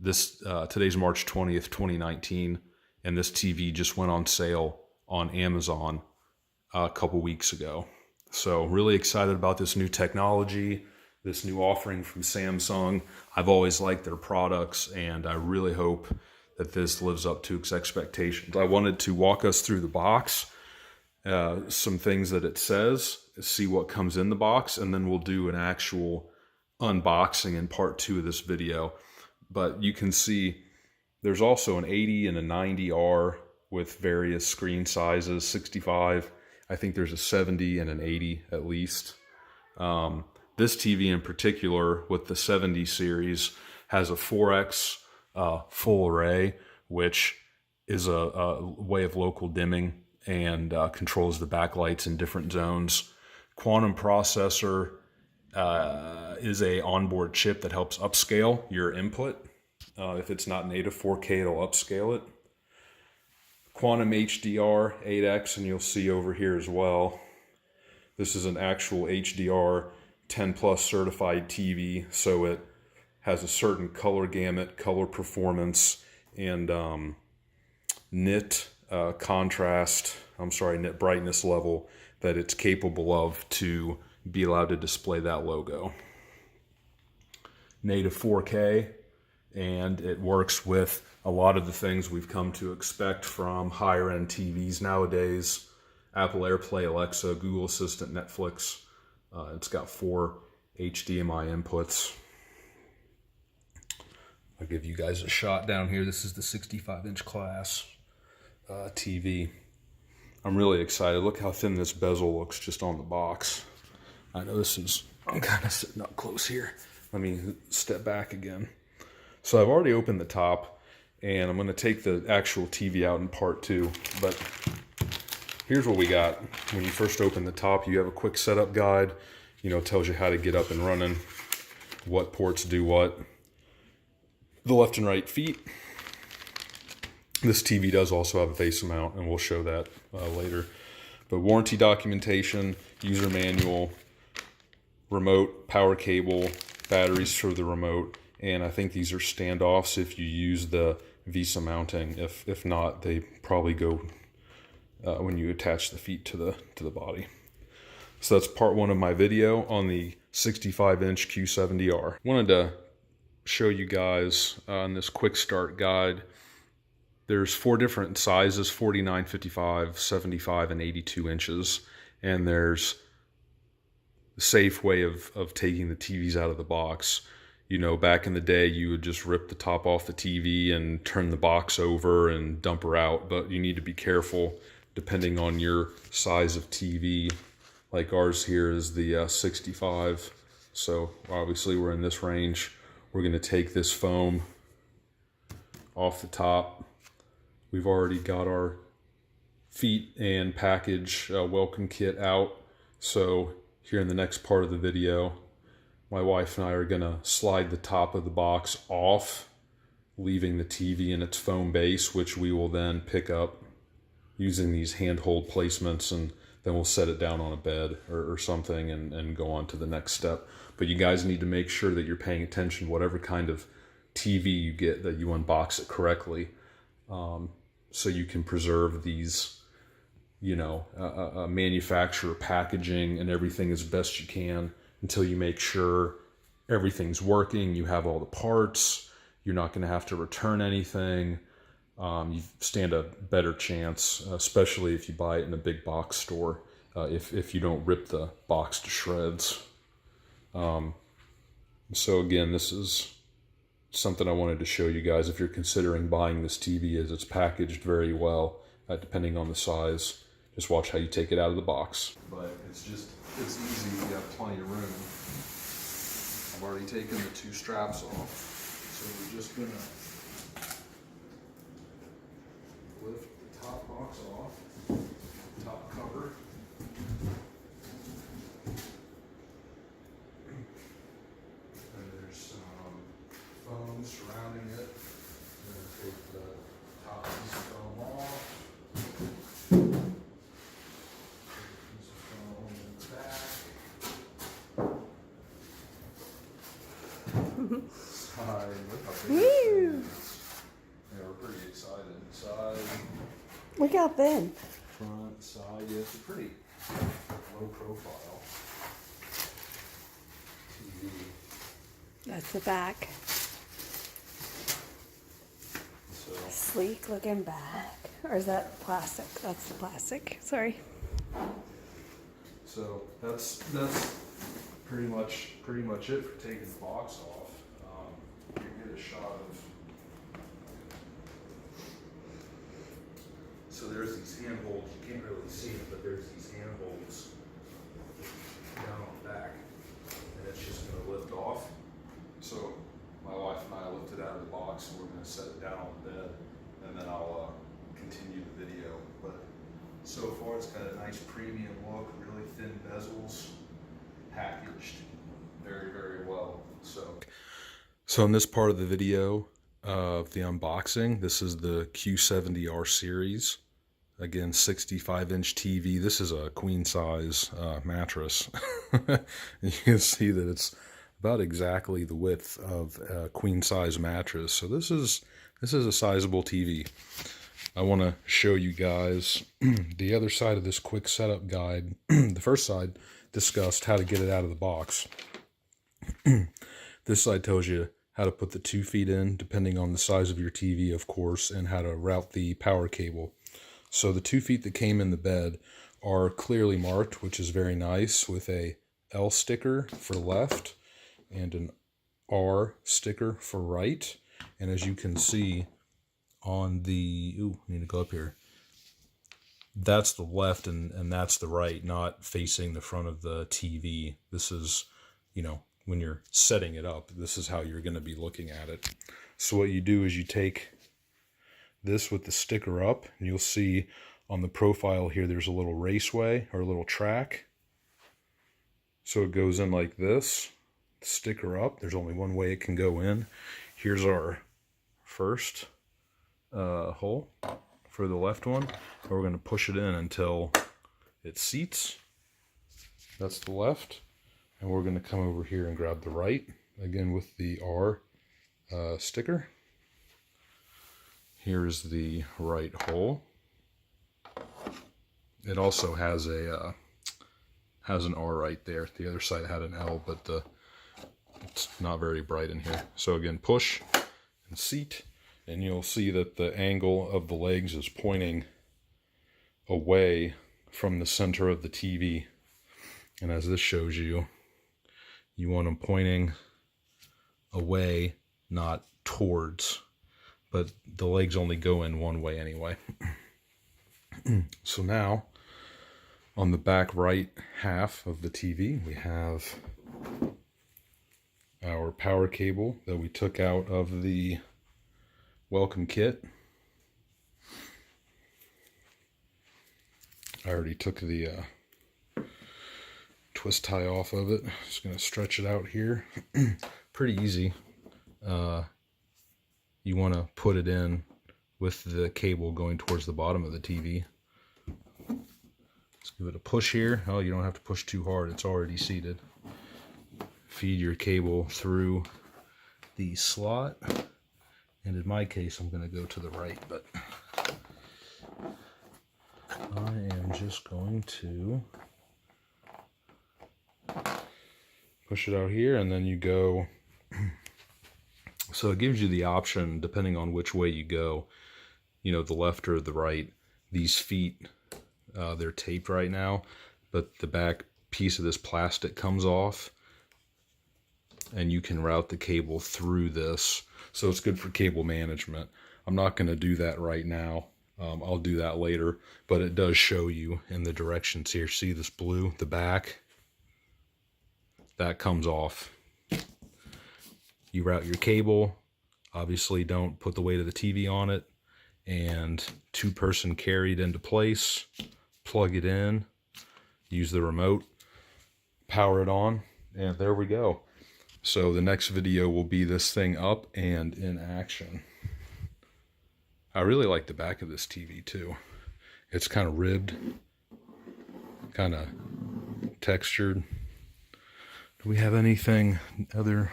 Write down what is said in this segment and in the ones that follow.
Today's March 20th, 2019, and this TV just went on sale on Amazon a couple weeks ago. So really excited about this new technology, this new offering from Samsung. I've always liked their products, and I really hope that this lives up to its expectations. I wanted to walk us through the box, some things that it says, see what comes in the box, and then we'll do an actual unboxing in part 2 of this video. But you can see there's also an 80 and a 90R with various screen sizes, 65. I think there's a 70 and an 80 at least. This TV in particular with the 70 series has a 4X full array, which is a way of local dimming and controls the backlights in different zones. Quantum processor is a onboard chip that helps upscale your input. If it's not native 4K, it'll upscale it. Quantum HDR 8X, and you'll see over here as well. This is an actual HDR 10 plus certified TV, so it has a certain color gamut, color performance, and nit brightness level that it's capable of to be allowed to display that logo. Native 4K, and it works with a lot of the things we've come to expect from higher end TVs nowadays. Apple AirPlay, Alexa, Google Assistant, Netflix. It's got 4 HDMI inputs. I'll give you guys a shot down here. This is the 65-inch class TV. I'm really excited. Look how thin this bezel looks just on the box. I know I'm kind of sitting up close here. Let me step back again. So I've already opened the top, and I'm going to take the actual TV out in part 2. But here's what we got. When you first open the top, you have a quick setup guide. It tells you how to get up and running, what ports do what. The left and right feet. This TV does also have a VESA mount, and we'll show that later. But warranty documentation, user manual, remote, power cable, batteries for the remote, and I think these are standoffs if you use the VESA mounting. If not, they probably go when you attach the feet to the body. So that's part 1 of my video on the 65-inch Q70R. Wanted to show you guys on this quick start guide. There's 4 different sizes: 49, 55, 75, and 82 inches. And there's a safe way of taking the TVs out of the box. Back in the day, you would just rip the top off the TV and turn the box over and dump her out. But you need to be careful depending on your size of TV. Like ours here is the 65. So obviously we're in this range. We're going to take this foam off the top. We've already got our feet and package welcome kit out. So here in the next part of the video, my wife and I are going to slide the top of the box off, leaving the TV in its foam base, which we will then pick up using these handhold placements, and then we'll set it down on a bed or something and go on to the next step. But you guys need to make sure that you're paying attention, whatever kind of TV you get, that you unbox it correctly, so you can preserve these, manufacturer packaging and everything as best you can until you make sure everything's working, you have all the parts, you're not going to have to return anything. You stand a better chance, especially if you buy it in a big box store, if you don't rip the box to shreds. So again, this is something I wanted to show you guys if you're considering buying this TV, as it's packaged very well, depending on the size. Just watch how you take it out of the box. But it's easy, you got plenty of room. I've already taken the 2 straps off, so we're just gonna lift the top box off, top cover. And there's some foam surrounding it. I'm going to take the top piece of foam off. Piece of foam in the back. Sorry, look how big it is. how thin. Front, side, yeah, it's a pretty low profile TV. That's the back. So, Sleek looking back. Or is that plastic? That's the plastic. Sorry. so that's pretty much it for taking the box off. You get a shot of. So there's these handholds. You can't really see it, but there's these handholds down on the back, and it's just going to lift off. So my wife and I lifted it out of the box, and we're going to set it down on the bed, and then I'll continue the video. But so far, it's got a nice premium look, really thin bezels, packaged very, very well. So in this part of the video of the unboxing, this is the Q70R series. Again, 65-inch TV. This is a queen size mattress. You can see that it's about exactly the width of a queen size mattress. So this is a sizable TV. I want to show you guys the other side of this quick setup guide. The first side discussed how to get it out of the box. This side tells you how to put the 2 feet in, depending on the size of your TV, of course, and how to route the power cable. So the 2 feet that came in the bed are clearly marked, which is very nice, with a L sticker for left and an R sticker for right. And as you can see on the, I need to go up here. That's the left and that's the right, not facing the front of the TV. This is, when you're setting it up, this is how you're going to be looking at it. So what you do is you take this with the sticker up, and you'll see on the profile here there's a little raceway or a little track. So it goes in like this, sticker up. There's only one way it can go in. Here's our first hole for the left one. And we're going to push it in until it seats. That's the left. And we're going to come over here and grab the right, again with the R sticker. Here's the right hole. It also has has an R right there. The other side had an L, but it's not very bright in here. So again, push and seat, and you'll see that the angle of the legs is pointing away from the center of the TV. And as this shows you, you want them pointing away, not towards. But the legs only go in one way anyway. So now, on the back right half of the TV, we have our power cable that we took out of the welcome kit. I already took the twist tie off of it. Just going to stretch it out here. Pretty easy. You want to put it in with the cable going towards the bottom of the TV. Let's give it a push here. Oh, you don't have to push too hard. It's already seated. Feed your cable through the slot. And in my case, I'm going to go to the right, but I am just going to push it out here, and then you go. So it gives you the option, depending on which way you go, the left or the right. These feet, they're taped right now, but the back piece of this plastic comes off, and you can route the cable through this. So it's good for cable management. I'm not going to do that right now. I'll do that later, but it does show you in the directions here. See this blue, the back? That comes off. You route your cable. Obviously don't put the weight of the TV on it. And 2-person carried into place. Plug it in. Use the remote. Power it on. And there we go. So the next video will be this thing up and in action. I really like the back of this TV too. It's kind of ribbed. Kind of textured. Do we have anything other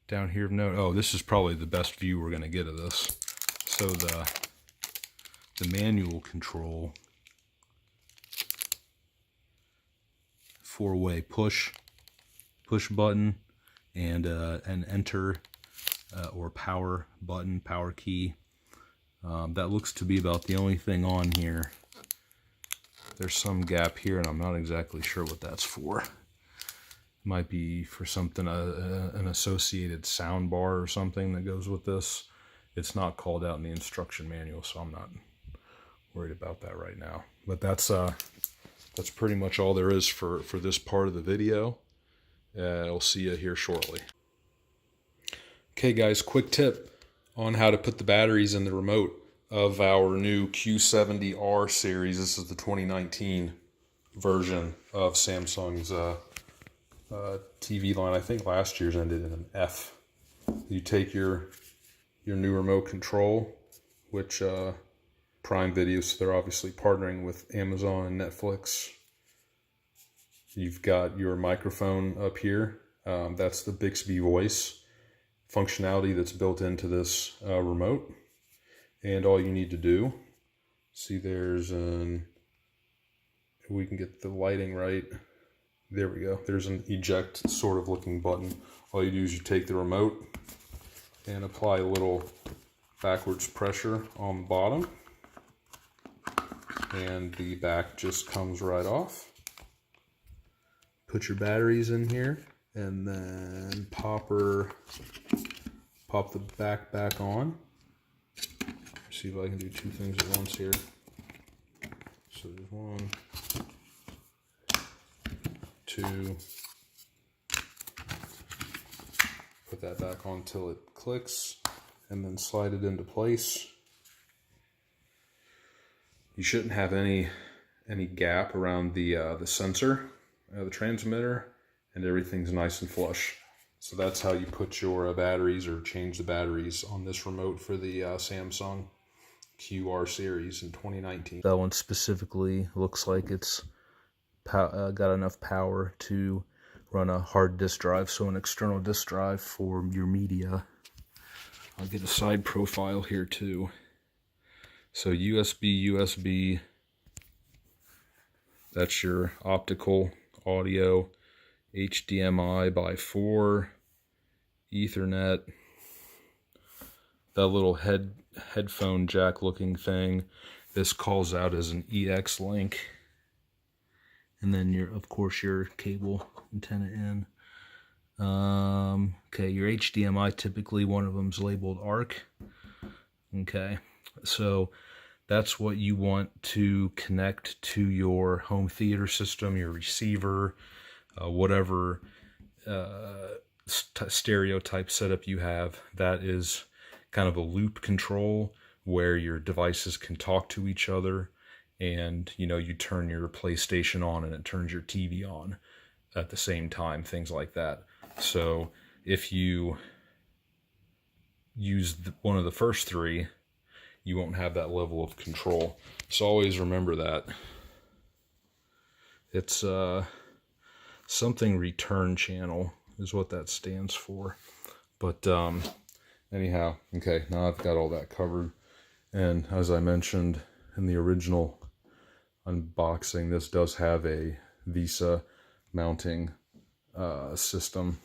down here of note? Oh, this is probably the best view we're going to get of this. So the manual control, 4-way push button, and an enter or power button, power key. That looks to be about the only thing on here. There's some gap here, and I'm not exactly sure what that's for. Might be for something, an associated sound bar or something that goes with this. It's not called out in the instruction manual, so I'm not worried about that right now. But that's pretty much all there is for this part of the video. I'll see you here shortly. Okay guys, quick tip on how to put the batteries in the remote of our new Q70R series. This is the 2019 version of Samsung's TV line. I think last year's ended in an F. You take your new remote control, which Prime Video, so they're obviously partnering with Amazon and Netflix. You've got your microphone up here. That's the Bixby voice functionality that's built into this remote. And all you need to do, see there's an, if we can get the lighting right, there we go. There's an eject sort of looking button. All you do is you take the remote and apply a little backwards pressure on the bottom, and the back just comes right off. Put your batteries in here, and then pop the back on. See if I can do two things at once here. So there's 1, 2. Put that back on until it clicks, and then slide it into place. You shouldn't have any gap around the sensor, the transmitter, and everything's nice and flush. So that's how you put your batteries or change the batteries on this remote for the Samsung QR series in 2019. That one specifically looks like it's got enough power to run a hard disk drive, so an external disk drive for your media. I'll get a side profile here too. So USB, that's your optical audio, HDMI by 4, Ethernet, that little headphone jack looking thing. This calls out as an EX link. And then of course your cable antenna in. Okay, your HDMI, typically one of them's labeled ARC. Okay, so that's what you want to connect to your home theater system, your receiver, whatever stereotype setup you have. That is kind of a loop control where your devices can talk to each other, and you turn your PlayStation on and it turns your TV on at the same time, things like that. So if you use one of the first three, you won't have that level of control. So always remember that. It's something return channel is what that stands for. But anyhow, okay, now I've got all that covered. And as I mentioned in the original unboxing, this does have a VESA mounting system